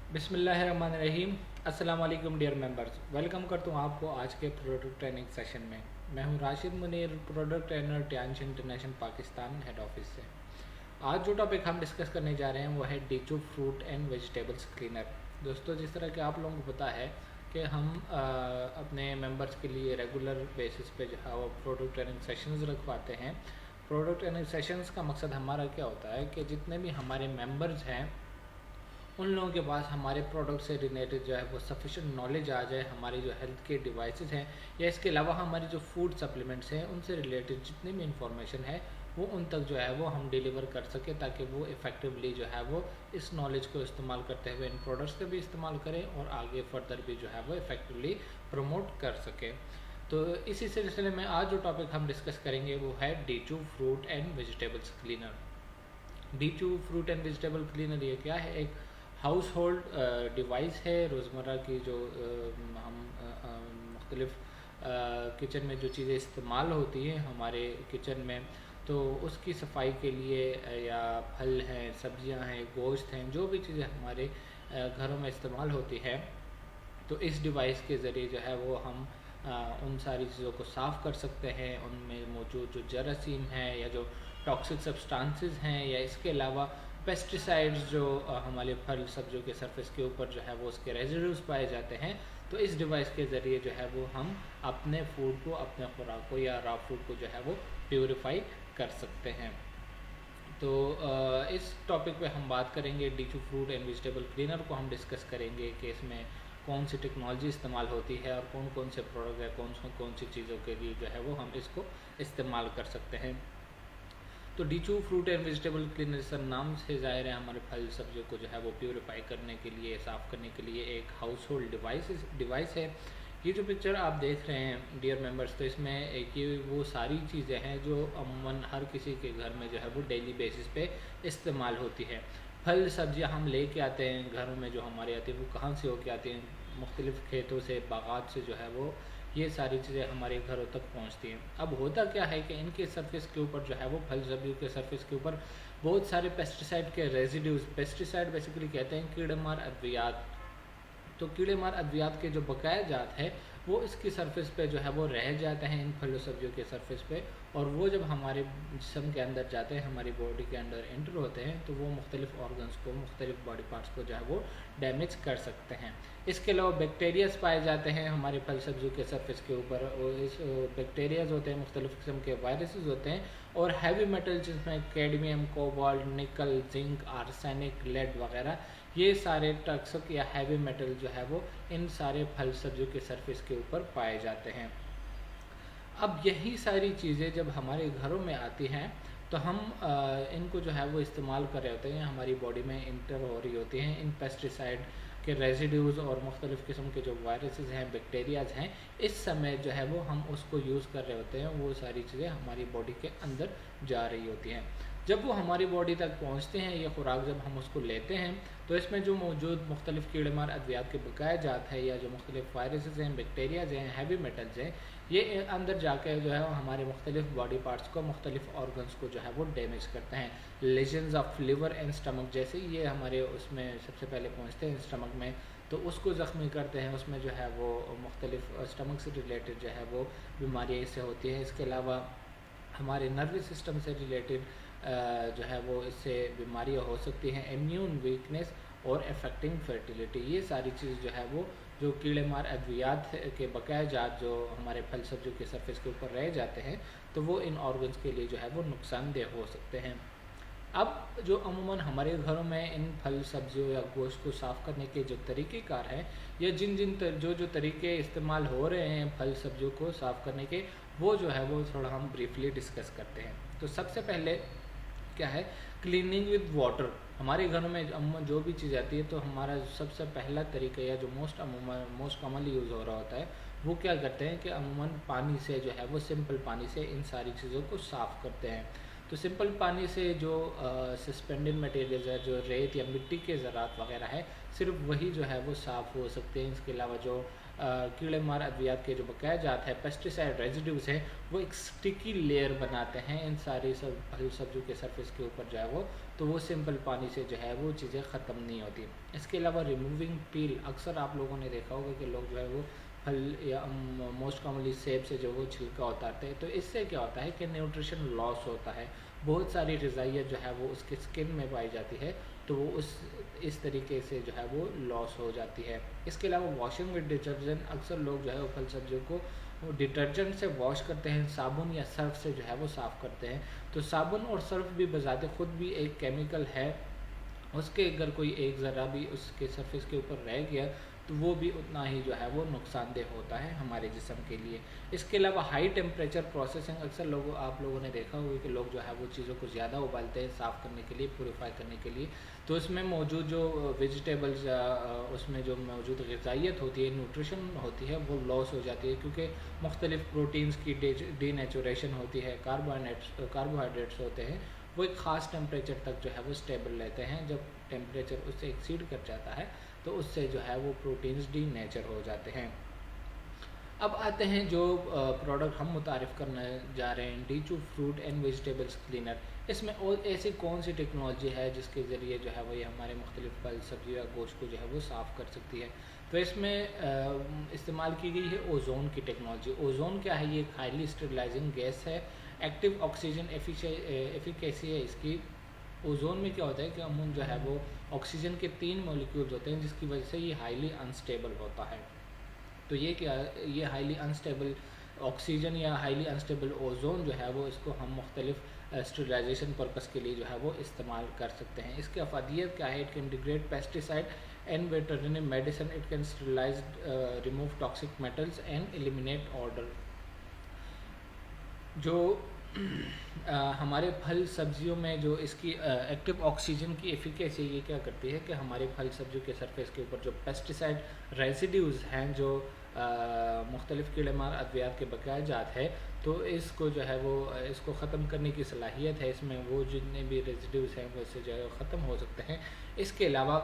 बिस्मिल्लाहिर्रहमानिर्रहीम। अस्सलाम वालेकुम डियर मेंबर्स, वेलकम करता हूँ आपको आज के प्रोडक्ट ट्रेनिंग सेशन में। मैं हूँ Rashid Munir, product trainer Tiens international Pakistan head office से। आज जो टॉपिक हम डिस्कस करने जा रहे हैं वो है Dechu fruit and vegetables cleaner. दोस्तों, जिस तरह कि आप लोगों को पता है कि हम अपने मेंबर्स के लिए रेगुलर बेसिस पे जो है वो प्रोडक्ट ट्रेनिंग सेशंस रखवाते हैं। प्रोडक्ट ट्रेनिंग सेशंस का मकसद हमारा क्या होता है कि जितने भी हमारे मेंबर्स हैं उन लोगों के पास हमारे प्रोडक्ट से रिलेटेड जो है वो सफिशेंट नॉलेज आ जाए। हमारी जो हेल्थ के डिवाइसेस हैं या इसके अलावा हमारी जो फूड सप्लीमेंट्स हैं उनसे रिलेटेड जितनी भी इंफॉर्मेशन है वो उन तक जो है वो हम डिलीवर कर सकें, ताकि वो इफ़ेक्टिवली जो है वो इस नॉलेज को इस्तेमाल करते हुए इन प्रोडक्ट्स का भी इस्तेमाल करें और आगे फर्दर भी जो है वो इफ़ेक्टिवली प्रमोट कर सकें। तो इसी सिलसिले में आज जो टॉपिक हम डिस्कस करेंगे वो है Dechu fruit and vegetables cleaner. Dechu fruit and vegetable cleaner ये क्या है? एक हाउस होल्ड डिवाइस है। रोज़मर्रा की जो हम मुख्तलिफ़ किचन में जो चीज़ें इस्तेमाल होती हैं हमारे किचन में, तो उसकी सफाई के लिए या फल हैं, सब्जियां हैं, गोश्त हैं, जो भी चीज़ें हमारे घरों में इस्तेमाल होती है, तो इस डिवाइस के ज़रिए जो है वो हम उन सारी चीज़ों को साफ़ कर सकते हैं। उनमें मौजूद जो जरासीम हैं या जो टॉक्सिक सब्सटेंसेस हैं या इसके अलावा पेस्टिसाइड्स जो हमारे फल सब्जियों के सरफेस के ऊपर जो है वो उसके रेजिड्यूज पाए जाते हैं, तो इस डिवाइस के ज़रिए जो है वो हम अपने फूड को, अपने खुराक को या रॉ फूड को जो है वो प्योरीफाई कर सकते हैं। तो इस टॉपिक पे हम बात करेंगे डीचू फ्रूट एंड वेजिटेबल क्लीनर को हम डिस्कस करेंगे कि इसमें कौन सी टेक्नोलॉजी इस्तेमाल होती है और कौन कौन से प्रोडक्ट है, कौन सी चीज़ों के लिए जो है वो हम इसको इस्तेमाल कर सकते हैं। तो Dechu fruit and vegetable cleaner sir नाम से ज़ाहिर है हमारे फल सब्जियों को जो है वो प्योरीफाई करने के लिए, साफ़ करने के लिए एक हाउस होल्ड डिवाइस है। ये जो पिक्चर आप देख रहे हैं डियर मेंबर्स, तो इसमें एक ये वो सारी चीज़ें हैं जो अमूमन हर किसी के घर में जो है वो डेली बेसिस पे इस्तेमाल होती है। फल सब्जियां हम लेके आते हैं घरों में, जो हमारे आती है वो कहाँ से होके आती हैं? मुख्तलिफ़ खेतों से, बागात से जो है वो ये सारी चीज़ें हमारे घरों तक पहुंचती हैं। अब होता क्या है कि इनके सरफेस के ऊपर जो है वो फल सब्जियों के सरफेस के ऊपर बहुत सारे पेस्टिसाइड के रेजिड्यूज, पेस्टिसाइड बेसिकली कहते हैं कीड़े मार अद्वियात, तो कीड़े मार अद्वियात के जो बकाया जात है वो इसकी सरफेस पे जो है वो रह जाते हैं इन फलों सब्जियों के सरफेस पे, और वो जब हमारे जिस्म के अंदर जाते हैं, हमारी बॉडी के अंदर एंटर होते हैं, तो वो मुख्तलिफ ऑर्गन्स को, मुख्तलिफ बॉडी पार्ट्स को जो है वो डैमेज कर सकते हैं। इसके अलावा बैक्टीरियाज पाए जाते हैं हमारे फल सब्जियों के सरफेस के ऊपर, और इस बैक्टीरियाज होते हैं, मुख्तलिफ किस्म के वायरसेस होते हैं, और हैवी मेटल जिसमें कैडमियम, कोबाल्ट, निकल, जिंक, आर्सेनिक, लेड वगैरह, ये सारे टॉक्सिक या हैवी मेटल जो है वो इन सारे फल सब्जियों के सरफेस के ऊपर पाए जाते हैं। अब यही सारी चीज़ें जब हमारे घरों में आती हैं तो हम इनको जो है वो इस्तेमाल कर रहे होते हैं, हमारी बॉडी में इंटर हो रही होती हैं इन पेस्टिसाइड के रेजिड्यूज़ और मुख्तलिफ़ किस्म के जो वायरसेस हैं, बैक्टीरियाज हैं, इस समय जो है वो हम उसको यूज़ कर रहे होते हैं, वो सारी चीज़ें हमारी बॉडी के अंदर जा रही होती हैं। जब वो हमारी बॉडी तक पहुँचते हैं, ये खुराक जब हम उसको लेते हैं, तो इसमें जो मौजूद मुख्तलिफ़ कीड़े मार अद्वियात के बकाया जात है या जो मुख्तलिफ़ वायरसेस हैं, बैक्टीरियाज हैं, हैवी मेटल्स हैं, ये अंदर जाकर जो है हमारे मुख्तलिफ़ बॉडी पार्ट्स को, मुख्तलिफ़ ऑर्गन्स को जो है वो डैमेज करते हैं। Lesions of liver and stomach, जैसे ये हमारे उसमें सबसे पहले पहुँचते हैं स्टमक में, तो उसको ज़ख्मी करते हैं। उसमें जो है वो मुख्तलिफ़ स्टमक से रिलेटेड जो है वो बीमारियाँ इससे होती हैं। इसके अलावा हमारे नर्वस सिस्टम से रिलेटेड जो है वो इससे बीमारियाँ हो सकती हैं, इम्यून वीकनेस और अफेक्टिंग फर्टिलिटी। ये सारी चीज़ जो है वो जो कीड़े मार अद्वियात के बकाया जात जो हमारे फल सब्जियों के सरफेस के ऊपर रह जाते हैं, तो वो इन ऑर्गन्स के लिए जो है वो नुकसानदेह हो सकते हैं। अब जो अमूमन हमारे घरों में इन फल सब्जियों या गोश्त को साफ़ करने के जो तरीक़ेकार हैं या जो तरीके इस्तेमाल हो रहे हैं फल सब्जियों को साफ़ करने के, वो जो है वो थोड़ा हम ब्रीफली डिस्कस करते हैं। तो सबसे पहले क्या है, क्लीनिंग विद वाटर। हमारे घरों में अमूमन जो भी चीज़ आती है, तो हमारा सबसे पहला तरीका या जो मोस्ट कॉमनली यूज़ हो रहा होता है, वो क्या करते हैं कि अमूमन पानी से जो है वो सिंपल पानी से इन सारी चीज़ों को साफ़ करते हैं। तो सिंपल पानी से जो सस्पेंडेड मटेरियल्स है, जो रेत या मिट्टी के ज़रात वगैरह है, सिर्फ वही जो है वो साफ़ हो सकते हैं। इसके अलावा जो कीड़े मार अद्वियात के जो बकाया जात है, पेस्टिसाइड रेजिड्यूज़ हैं, वो एक स्टिकी लेयर बनाते हैं इन सारी सब फल सब्जियों के सरफेस के ऊपर जो है वो, तो वो सिंपल पानी से जो है वो चीज़ें ख़त्म नहीं होती। इसके अलावा रिमूविंग पील, अक्सर आप लोगों ने देखा होगा कि लोग जो है वो फल या मोस्ट कॉमनली सेब से जो वो छिलका उतारते हैं, तो इससे क्या होता है कि न्यूट्रिशन लॉस होता है, बहुत सारी ग़िज़ाइयत जो है वो उसके स्किन में पाई जाती है, तो वो इस तरीके से जो है वो लॉस हो जाती है। इसके अलावा वॉशिंग विद डिटर्जेंट, अक्सर लोग जो है वो फल सब्जियों को डिटर्जेंट से वॉश करते हैं, साबुन या सर्फ से जो है वो साफ़ करते हैं। तो साबुन और सर्फ भी बजाते खुद भी एक केमिकल है, उसके अगर कोई एक ज़रा भी उसके सरफेस के ऊपर रह गया तो वो भी उतना ही जो है वो नुकसानदेह होता है हमारे जिस्म के लिए। इसके अलावा हाई टेम्परेचर प्रोसेसिंग, अक्सर आप लोगों ने देखा होगा कि लोग जो है वो चीज़ों को ज़्यादा उबालते हैं साफ़ करने के लिए, प्योरीफाई करने के लिए, तो इसमें मौजूद जो वेजिटेबल्स या उसमें जो मौजूद ग़िज़ाइयत होती है, न्यूट्रिशन होती है, वो लॉस हो जाती है, क्योंकि मुख्तलिफ़ प्रोटीन्स की डीनेचुरेशन होती है, कार्बोहाइड्रेट्स होते हैं, वो एक ख़ास टेम्परेचर तक जो है वो स्टेबल रहते हैं। जब टेम्परेचर उससे एक्सीड कर जाता है तो उससे जो है वो प्रोटीन्स डीनेचर हो जाते हैं। अब आते हैं जो प्रोडक्ट हम मुतारिफ़ करने जा रहे हैं, डीचू फ्रूट एंड वेजिटेबल्स क्लीनर। इसमें और ऐसी कौन सी टेक्नोलॉजी है जिसके ज़रिए जो है वो ये हमारे मुख्तलिफ़ फल सब्ज़ी या गोश्त को जो है वो साफ़ कर सकती है? तो इसमें इस्तेमाल की गई है ओज़ोन की टेक्नोलॉजी। ओज़ोन क्या है? ये एक हाईली स्टेरिलाइजिंग गैस है, एक्टिव ऑक्सीजन एफिकेसी है इसकी। ओज़ोन में क्या होता है कि अमूमन जो है वो ऑक्सीजन के 3 मॉलिक्यूल्स होते हैं, जिसकी वजह से ये हाईली अनस्टेबल होता है। तो ये क्या, ये हाईली अनस्टेबल ऑक्सीजन या हाईली अनस्टेबल ओज़ोन जो है वो, इसको हम मुख्तलिफ स्टेरिलाइजेशन पर्पस के लिए जो है वो इस्तेमाल कर सकते हैं। इसके अफादियत क्या है? It can degrade pesticide and veterinary medicine, it can sterilise, remove toxic metals and eliminate order. जो हमारे फल सब्जियों में जो इसकी एक्टिव ऑक्सीजन की एफिकेसी, ये क्या करती है कि हमारे फल सब्जियों के सरफेस के ऊपर जो पेस्टिसाइड रेजिड्यूज़ हैं, जो मुख्तलिफ़ कीड़े मार अद्वियात के बकाया जात है, तो इसको जो है वो इसको ख़त्म करने की सलाहियत है इसमें। वो जितने भी रेजिड्यूज़ हैं वो इससे जो है ख़त्म हो सकते हैं। इसके अलावा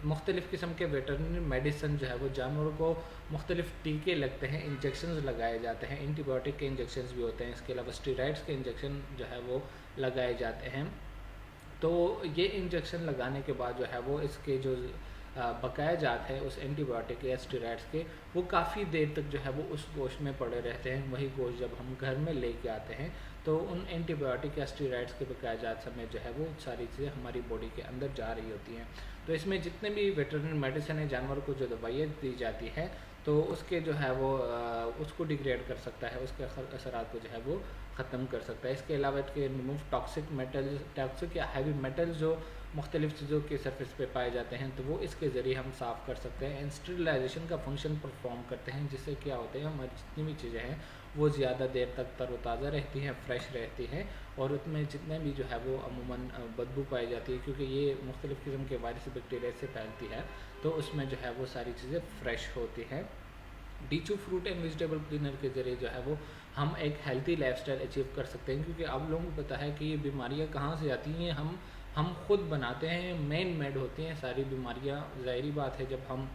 मुख्तलिफ़ किस्म के वेटरनरी मेडिसन जो है वो, जानवरों को मुख्तलिफ़ टीके लगते हैं, इंजेक्शंस लगाए जाते हैं, एंटीबायोटिक के इंजेक्शंस भी होते हैं। इसके अलावा स्टेरॉइड्स के इंजेक्शन जो है वो लगाए जाते हैं। तो ये इंजेक्शन लगाने के बाद जो है वो इसके जो बकाया जात है उस एंटीबायोटिक या स्टेरॉइड्स के, वो काफ़ी देर तक जो है वो उस गोश्त में पड़े रहते हैं। वही गोश्त जब हम घर में लेके आते हैं तो उन एंटीबायोटिक या स्टेरॉइड्स के बकाया जात समय जो है वो सारी चीज़ें हमारी बॉडी के अंदर जा रही होती हैं। तो इसमें जितने भी वेटरनरी मेडिसिन है, जानवरों को जो दवाइयाँ दी जाती है, तो उसके जो है वो उसको डिग्रेड कर सकता है, उसके असरात को जो है वो ख़त्म कर सकता है। इसके अलावा इसके रिमूव टॉक्सिक या हैवी मेटल्स जो मुख्तलिफ़ चीज़ों के सरफेस पे पाए जाते हैं, तो वो इसके ज़रिए हम साफ़ कर सकते हैं। एंड स्टेरिलाइजेशन का फंक्शन परफॉर्म करते हैं, जिससे क्या होता है हमारी जितनी भी चीज़ें हैं वो ज़्यादा देर तक तरोताज़ा रहती हैं, फ़्रेश रहती हैं, और उसमें जितने भी जो है वो अमूमन बदबू पाई जाती है, क्योंकि ये मुख्तलिफ़ किस्म के वायरस बैक्टीरिया से फैलती है, तो उसमें जो है वो सारी चीज़ें फ़्रेश होती हैं। डीचू फ्रूट एंड वेजिटेबल क्लीनर के ज़रिए जो है वो हम एक हेल्थी लाइफस्टाइल अचीव कर सकते हैं, क्योंकि आप लोगों को पता है कि ये बीमारियां कहाँ से आती हैं, हम खुद बनाते हैं, मैन मेड होती हैं सारी बीमारियां। ज़ाहिरी बात है, जब हम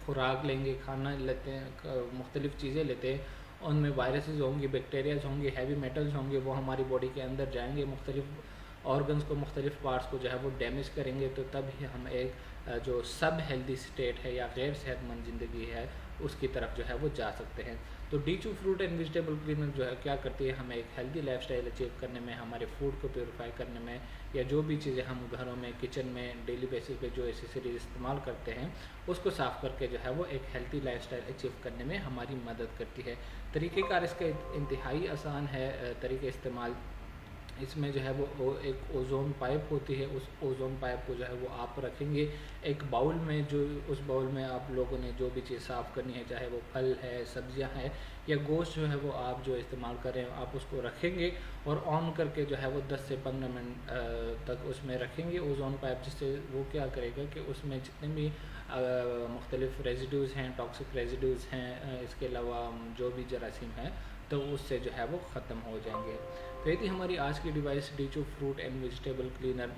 खुराक लेंगे, खाना लेते हैं, मुख्तलिफ़ चीज़ें लेते हैं, उनमें वायरसेस होंगे, बैक्टीरियाज होंगे, हैवी मेटल्स होंगे, वो हमारी बॉडी के अंदर जाएंगे, मुख्तलिफ़ ऑर्गन्स को, मुख्तलिफ़ पार्ट्स को जो है वो डैमेज करेंगे। तो तब ही हम एक जो सब हेल्दी स्टेट है या गैर सेहतमंद ज़िंदगी है उसकी तरफ जो है वो जा सकते हैं। तो Dechu fruit and vegetable cleaner जो है क्या करती है, हमें एक हेल्दी लाइफस्टाइल अचीव करने में, हमारे फूड को प्योरीफाई करने में, या जो भी चीज़ें हम घरों में किचन में डेली बेसिस पे जो एसेसरीज इस्तेमाल करते हैं उसको साफ़ करके जो है वो एक हेल्दी लाइफस्टाइल अचीव करने में हमारी मदद करती है। तरीक़ेकार इसका इंतहाई आसान है तरीके इस्तेमाल। इसमें जो है वो एक ओज़ोन पाइप होती है, उस ओज़ोन पाइप को जो है वो आप रखेंगे एक बाउल में, जो उस बाउल में आप लोगों ने जो भी चीज़ साफ़ करनी है, चाहे वो फल है, सब्जियां हैं या गोश्त जो है वो आप जो इस्तेमाल कर रहे हैं, आप उसको रखेंगे और ऑन करके जो है वो 10 से 15 मिनट तक उसमें रखेंगे ओज़ोन पाइप, जिससे वो क्या करेगा कि उसमें जितने भी मुख्तलिफ़ रेजिड्यूज़ हैं, टॉक्सिक रेजिड्यूज़ हैं, इसके अलावा जो भी जरासीम हैं, तो उससे जो है वो ख़त्म हो जाएंगे। तो ये थी हमारी आज की device Dechu fruit and vegetable cleaner.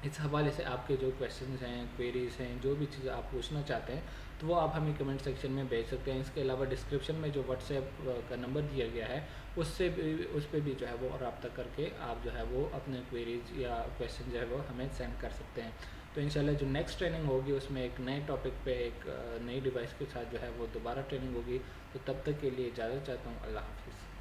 इस हवाले से आपके जो क्वेश्चंस हैं, क्वेरीज हैं, जो भी चीज़ आप पूछना चाहते हैं तो वो आप हमें कमेंट सेक्शन में भेज सकते हैं। इसके अलावा डिस्क्रिप्शन में जो व्हाट्सएप का नंबर दिया गया है उससे भी, उस पर भी जो है वो रब्ता करके आप जो है वो अपने क्वेरीज या क्वेश्चन जो है वो हमें सेंड कर सकते हैं। तो इंशाल्लाह जो नेक्स्ट ट्रेनिंग होगी उसमें एक नए टॉपिक पे एक नई डिवाइस के साथ जो है वो दोबारा ट्रेनिंग होगी। तो तब तक के लिए इजाज़त चाहता हूँ। अल्लाह हाफिज़।